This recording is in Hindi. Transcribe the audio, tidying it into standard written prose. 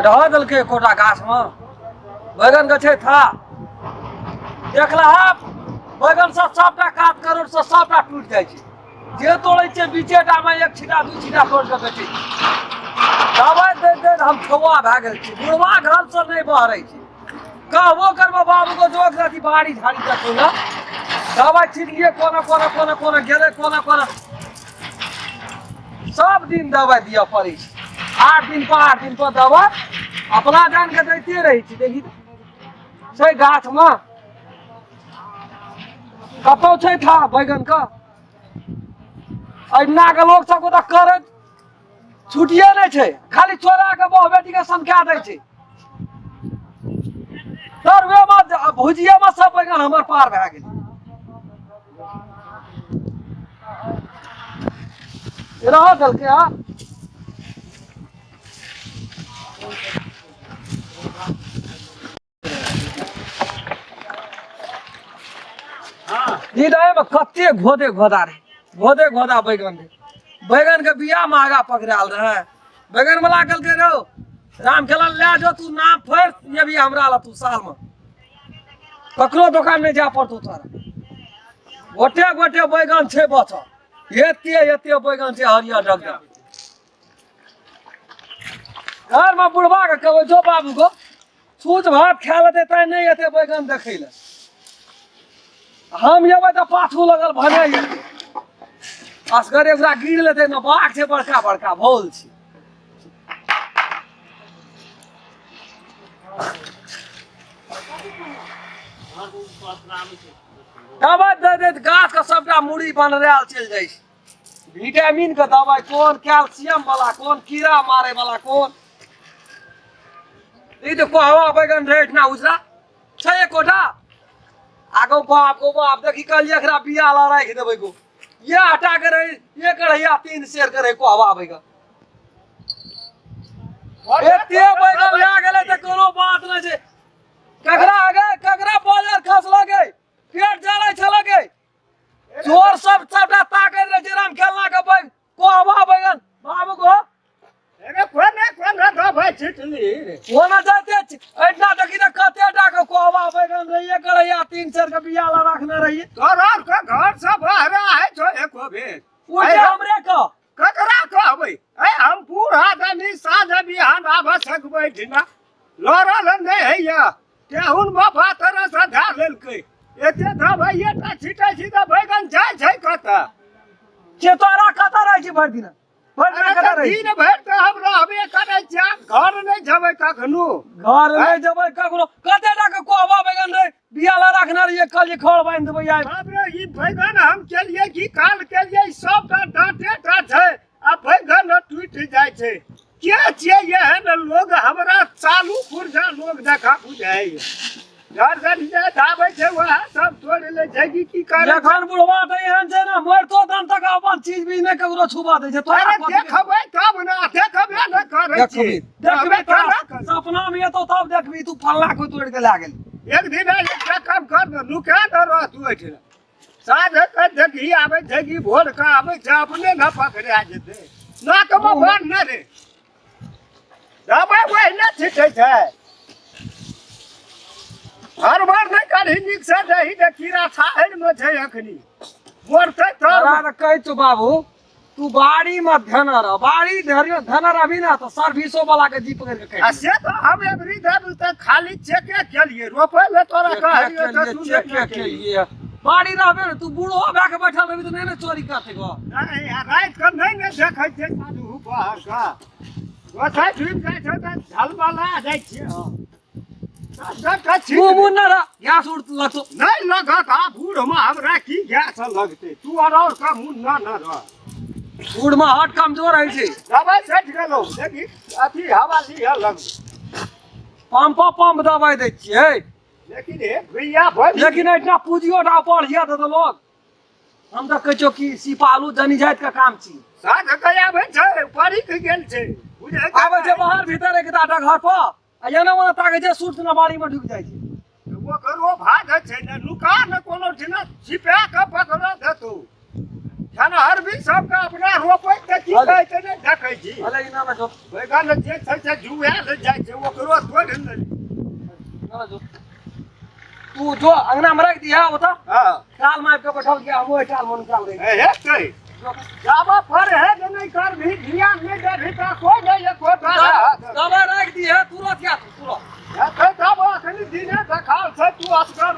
रह देलकै एकोटा गाछ में बैगन के छै था देखला बैगन सब सबटा काट करोड़ से सबटा टूट जाइ छै जे तोड़े छै बीचेटा में एक छिटा दू छिटा तोड़ के बेचे दवाई दे दे हम ठौआ भए गेल छी बुढ़वा घर से नहीं बहरै छै कहबो करबो बाबू को जोग अथी बाड़ी झाड़ी देखो ना दवाई छिड़िए कोना कोना कोना कोना गेले कोना कोना सब दिन दवाई दिया पड़े छै 8 दिन पर दवाई अपना जान के दैते रही छी देखी छै गाछ में कतौ छै था बैगन का अहिना के लोग सबको तो करे छुटिए नहीं छै खाली चोरा के बहु बेटी के संख्या दै छै तरवे में भुजिया में सब बैगन हमर पार भए गेल रह देलकै में कते घोदा बैगन बैगन के बिया महंगा पकड़ाल रहे बैगन वाला कहलकै रो राम खेला ले जो तू नाम फर ये भी हमरा ला तू साल में ककरो दुकान में जा पड़तो तोरा गोटे गोटे बैगन छै बचल एते बैगन छै हरियर डगडग घर में बुढ़वा के कहबै जो बाबू को छूच भात खा लेते तै नहीं एते बैगन देखै ले हम एबै तो पाछू लगल भने असगरे ओकरा गिर लेते न बाघ छै बड़का बड़का भोल छै दवाई दे दे गाछ के सबटा मुड़ी बनरायल चल जाइ छै विटामिन के दवाई कोन कैल्शियम वाला कोन कीड़ा मारे वाला कोन ई तो कहवा बैगन रेट ना उजरा छै एकोटा आगो बाप देखी कहलिए एकरा बिया ला राख देबै को ये हटा के रही ये कढ़ैया 3 शेर करे को हवा बैगन एते बैगन ला गेले त कोनो बात नै छै ककरा बाजार खस लगे पेट जलै छ लगे चोर सबटा ताकै रे जेराम खेलना के बैग को हवा बैगन बाबू को अरे कोने दो भाई छिटली कोना जाते एतना देखी त कते टाके को हवा बैगन रे ये कढ़ैया 3 शेर के बिया ला रखने रही तोरा के घर से बहरा है जो एको बे ओए हमरे का ककरा कहबै ए हम पूरा दनी साँझ बिहान आबा सकबै दिना लड़ल नहीं है या केहुन बाबा तरह से धा लेलकै एते दवाई ता छिटै छी त बैगन जाय छै कता के तोरा कता रहै छी भर दिन दिन भर त हम रहबे करै छी घर नहीं जबै कखनो कते टाके कोहबा बैगन रे बिया ला रखना रे कल खड़ बांध देबै आइ बाप रे ई बैगन हम केलिए की काल केलिए सबटा डांटे टा छै आ बैगन टूट जाय छै के छियै एहन लोग हमरा चालू पुरजा लोग देखा बुझाय घर जाय आबै छै वह सब तोड़ ले जगी की करे एखन बुढ़वा त एहन छै ना मरतो दन तक अपन चीज भी नै ककरो छुबा दै छै तोरा देखबै तब ना देखबै न करे छी देखबै सपना में तो तब देखबी तू फल्ला को तोड़ के ला गेल एक दिन एक काम कर लुका न रह तू एठे साँझ के जगी आबै जगी भोर का आबै छै अपने न पकड़ा जेते ना कबो भर न रे दबाई वही न छिटै छै हर बार नहीं करी निक से दही दे कीड़ा छाहर में छै अखनी मोरते तोरा कहै तू बाबू तू बाड़ी में धनर बाड़ी धनर अभी ना तो सर्विसो वाला के जीप करके कह से तो हम एवरी देब त खाली चेके के लिए रोपे ले तोरा कहलियो त तू चेके के लिए बाड़ी रहबे न तू बूढ़ो भए के बैठल रहबी त नहीं चोरी करते गो नहीं रात के नहीं देखै छै साधु बाहर का ओछै डूब जाय छै त झलवाला जाय छै गैस लगतो नहीं लगत आ बूढ़ में हमरा की गैस लगते तू और का मुंह ना रह बूढ़ में हट कमजोर है छै दवाई सेट गेलो देखी अथी हवा लिया लग पंप दवाई दै छियै लेकिन रे भैया भाई लेकिन इतना पूजियो टा बढ़िया दे लोग हम त कहै छौ कि सिपालू जनी जात का काम छी साथ कया भै छै परी के गेल छै बुझे आबै छै बाहर भीतर एक दाटा घर पर आयना वाला ताके जे सूट न बाड़ी में ढुक जाय छै वो करो भाग छै न लुका न कोनो ठिना छिपा के पकड़ देतो छनहर भी सबके अपना रोपै त की कहै छै ने देखै छी अले इना में जो बैगन जे छै से जुआल जाइ छै ओकरो थोड़ ने ना जो तू जो अंगना में रख दिया बता हां काल मार के बैठल के हम ओइ टाल मन काल दे हे छै जाबा पर है जे नहीं कर भी ध्यान नहीं दे भी तो कोई नहीं है कोई दवा रख दी है तुरंत या तुरंत है तब अखनी दिने देखाल छै तू असगर